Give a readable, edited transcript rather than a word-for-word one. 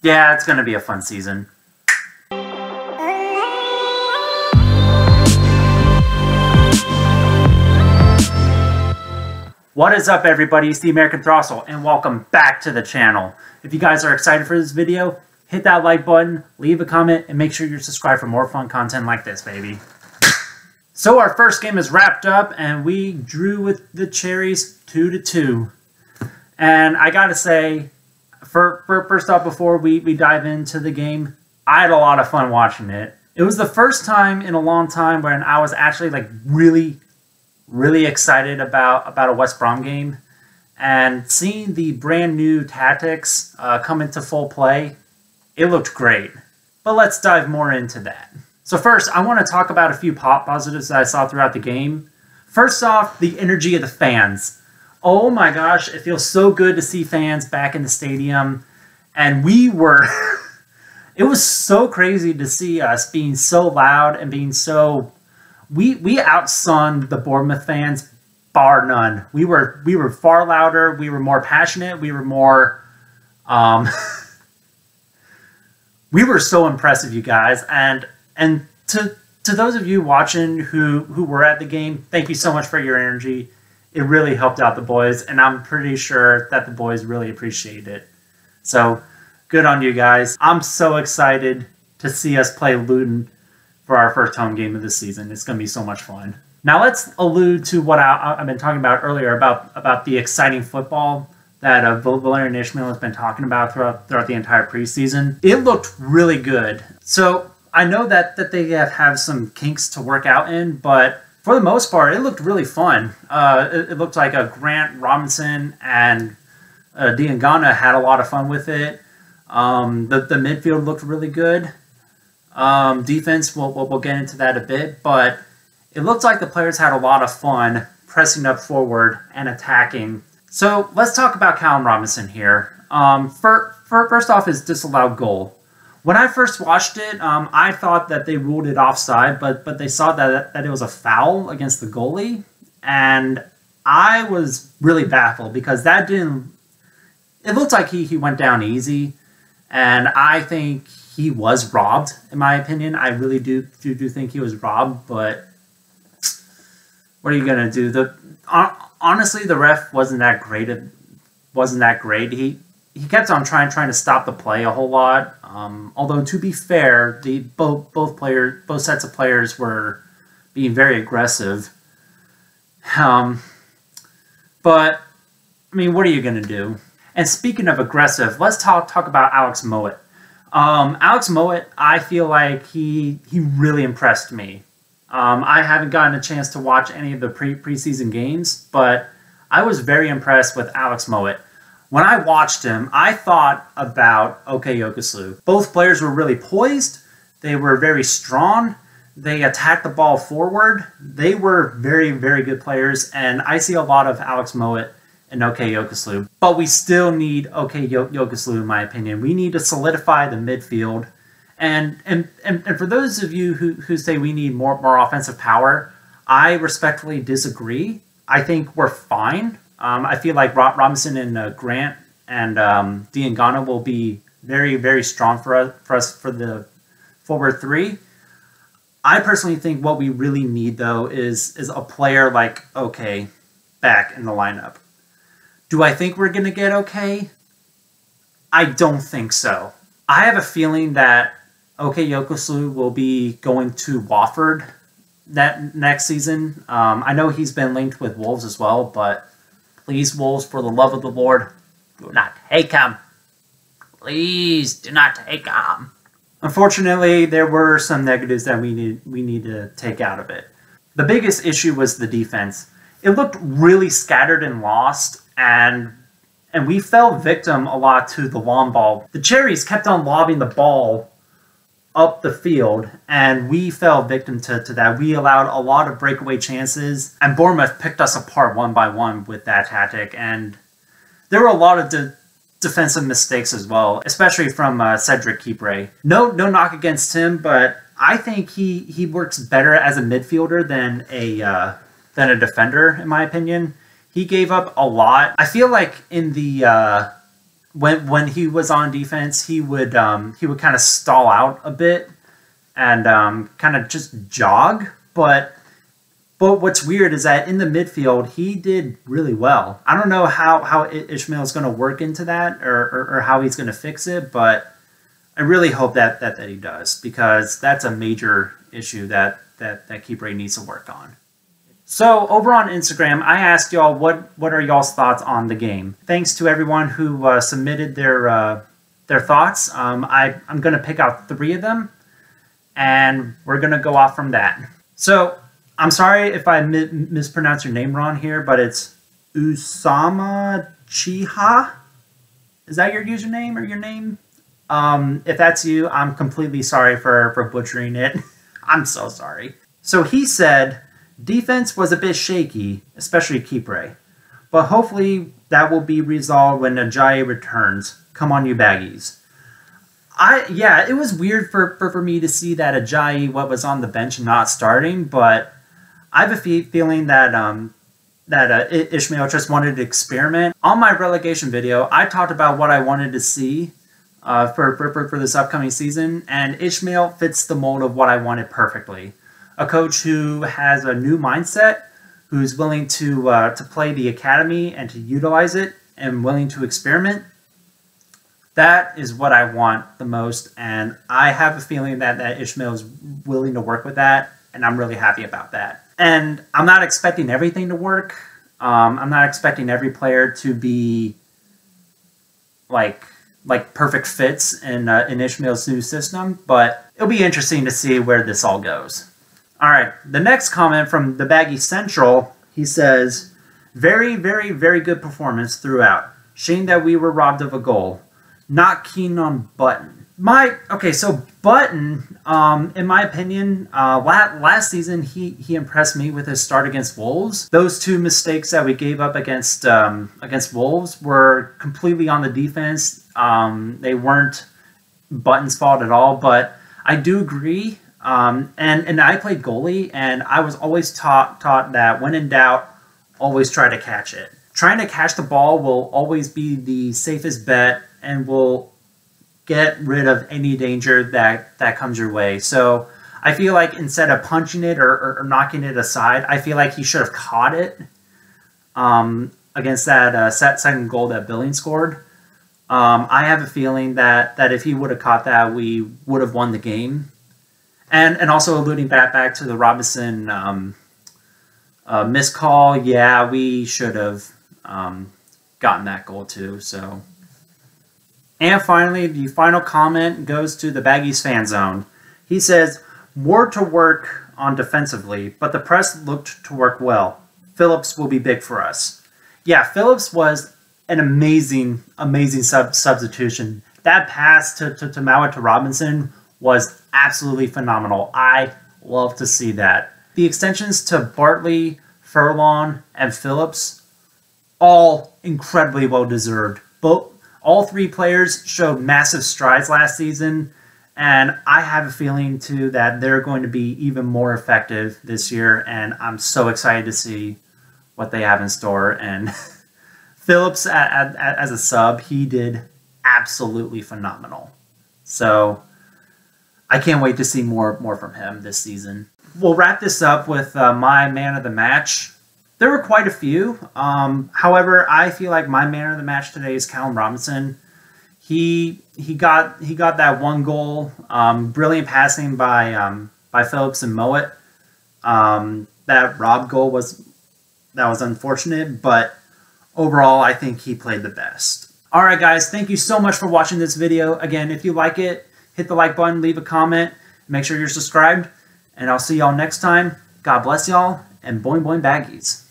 Yeah, it's going to be a fun season. What is up, everybody? It's the American Throstle, and welcome back to the channel. If you guys are excited for this video, hit that like button, leave a comment, and make sure you're subscribed for more fun content like this, baby. So our first game is wrapped up, and we drew with the Cherries 2-2. And I gotta say, first off, before we dive into the game, I had a lot of fun watching it. It was the first time in a long time when I was actually like really excited about a West Brom game, and seeing the brand new tactics come into full play, it looked great. But let's dive more into that. So first, I want to talk about a few positives that I saw throughout the game. First off, the energy of the fans. Oh my gosh, it feels so good to see fans back in the stadium, and we were it was so crazy to see us being so loud and being so We outsunned the Bournemouth fans, bar none. We were far louder. We were more passionate. We were more, we were so impressive, you guys. And to those of you watching who were at the game, thank you so much for your energy. It really helped out the boys, and I'm pretty sure that the boys really appreciate it. So good on you guys. I'm so excited to see us play Luton for our first home game of the season. It's going to be so much fun. Now let's allude to what I've been talking about earlier about the exciting football that Valerien has been talking about throughout the entire preseason. It looked really good. So I know that they have some kinks to work out in, but for the most part, it looked really fun. It looked like Grant, Robinson, and Diangana had a lot of fun with it. The midfield looked really good. Defense, we'll get into that a bit, but it looked like the players had a lot of fun pressing up forward and attacking. So let's talk about Callum Robinson here. First off, his disallowed goal. When I first watched it, I thought that they ruled it offside, but they saw that it was a foul against the goalie, and I was really baffled because that didn't. It looked like he went down easy, and I think he was robbed, in my opinion. I really do think he was robbed, but what are you gonna do? Honestly, the ref wasn't that great. He kept on trying to stop the play a whole lot. Although to be fair, both sets of players were being very aggressive. But I mean, what are you gonna do? And speaking of aggressive, let's talk about Alex Mowat. Alex Mowat, I feel like he really impressed me. I haven't gotten a chance to watch any of the preseason games, but I was very impressed with Alex Mowat. When I watched him, I thought about Yokuslu. Both players were really poised. They were very strong. They attacked the ball forward. They were very, very good players, and I see a lot of Alex Mowat and Yokuslu. But we still need Yokuslu, in my opinion. We need to solidify the midfield. And for those of you who say we need more offensive power, I respectfully disagree. I think we're fine. I feel like Robinson and Grant and Diangana will be very, very strong for us for the forward three. I personally think what we really need, though, is a player like back in the lineup. Do I think we're going to get I don't think so. I have a feeling that Yokuslu will be going to Watford that next season. I know he's been linked with Wolves as well, but please, Wolves, for the love of the Lord, do not take him. Please do not take him. Unfortunately, there were some negatives that we need to take out of it. The biggest issue was the defense. It looked really scattered and lost, and we fell victim a lot to the long ball. The Cherries kept on lobbing the ball up the field, and we fell victim to that. We allowed a lot of breakaway chances, and Bournemouth picked us apart one by one with that tactic, and there were a lot of defensive mistakes as well, especially from Cedric Kipre. No knock against him, but I think he works better as a midfielder than a defender, in my opinion. He gave up a lot. I feel like in the when he was on defense, he would kind of stall out a bit and kind of just jog. But what's weird is that in the midfield, he did really well. I don't know how Ishmael is going to work into that or how he's going to fix it, but I really hope that he does, because that's a major issue that keep rate needs to work on. So over on Instagram, I asked y'all what are y'all's thoughts on the game. Thanks to everyone who submitted their thoughts. I'm going to pick out 3 of them, and we're going to go off from that. So I'm sorry if I mispronounce your name wrong here, but it's Usama Chiha. Is that your username or your name? If that's you, I'm completely sorry for butchering it. I'm so sorry. So he said, defense was a bit shaky, especially Kipre, but hopefully that will be resolved when Ajayi returns. Come on, you baggies. Yeah, it was weird for me to see that Ajayi was on the bench not starting, but I have a feeling that Ishmael just wanted to experiment. On my relegation video, I talked about what I wanted to see for this upcoming season, and Ishmael fits the mold of what I wanted perfectly. A coach who has a new mindset, who's willing to play the academy and to utilize it, and willing to experiment. That is what I want the most, and I have a feeling that Ishmael is willing to work with that, and I'm really happy about that. And I'm not expecting everything to work. I'm not expecting every player to be like perfect fits in Ishmael's new system, but it'll be interesting to see where this all goes. All right, the next comment from the Baggy Central, he says, very, very, very good performance throughout. Shame that we were robbed of a goal. Not keen on Button. So Button, in my opinion, last season he impressed me with his start against Wolves. Those 2 mistakes that we gave up against Wolves were completely on the defense. They weren't Button's fault at all, but I do agree. And I played goalie, and I was always taught that when in doubt, always try to catch it. Trying to catch the ball will always be the safest bet and will get rid of any danger that comes your way. So I feel like instead of punching it or knocking it aside, I feel like he should have caught it against that second goal that Billing scored. I have a feeling that if he would have caught that, we would have won the game. And also alluding back to the Robinson missed call, yeah, we should have gotten that goal too. So, and finally, the final comment goes to the Baggies fan zone. He says, more to work on defensively, but the press looked to work well. Phillips will be big for us. Yeah, Phillips was an amazing substitution. That pass to Mowat to Robinson was absolutely phenomenal. I love to see that. The extensions to Bartley, Furlong, and Phillips, all incredibly well deserved. All 3 players showed massive strides last season, and I have a feeling too that they're going to be even more effective this year, and I'm so excited to see what they have in store. And Phillips as a sub, he did absolutely phenomenal. So I can't wait to see more from him this season. We'll wrap this up with my man of the match. There were quite a few. However, I feel like my man of the match today is Callum Robinson. He got that 1 goal. Brilliant passing by Phillips and Mowat. That Rob goal was unfortunate, but overall I think he played the best. All right, guys, thank you so much for watching this video. Again, if you like it, hit the like button, leave a comment, make sure you're subscribed, and I'll see y'all next time. God bless y'all, and boing boing baggies.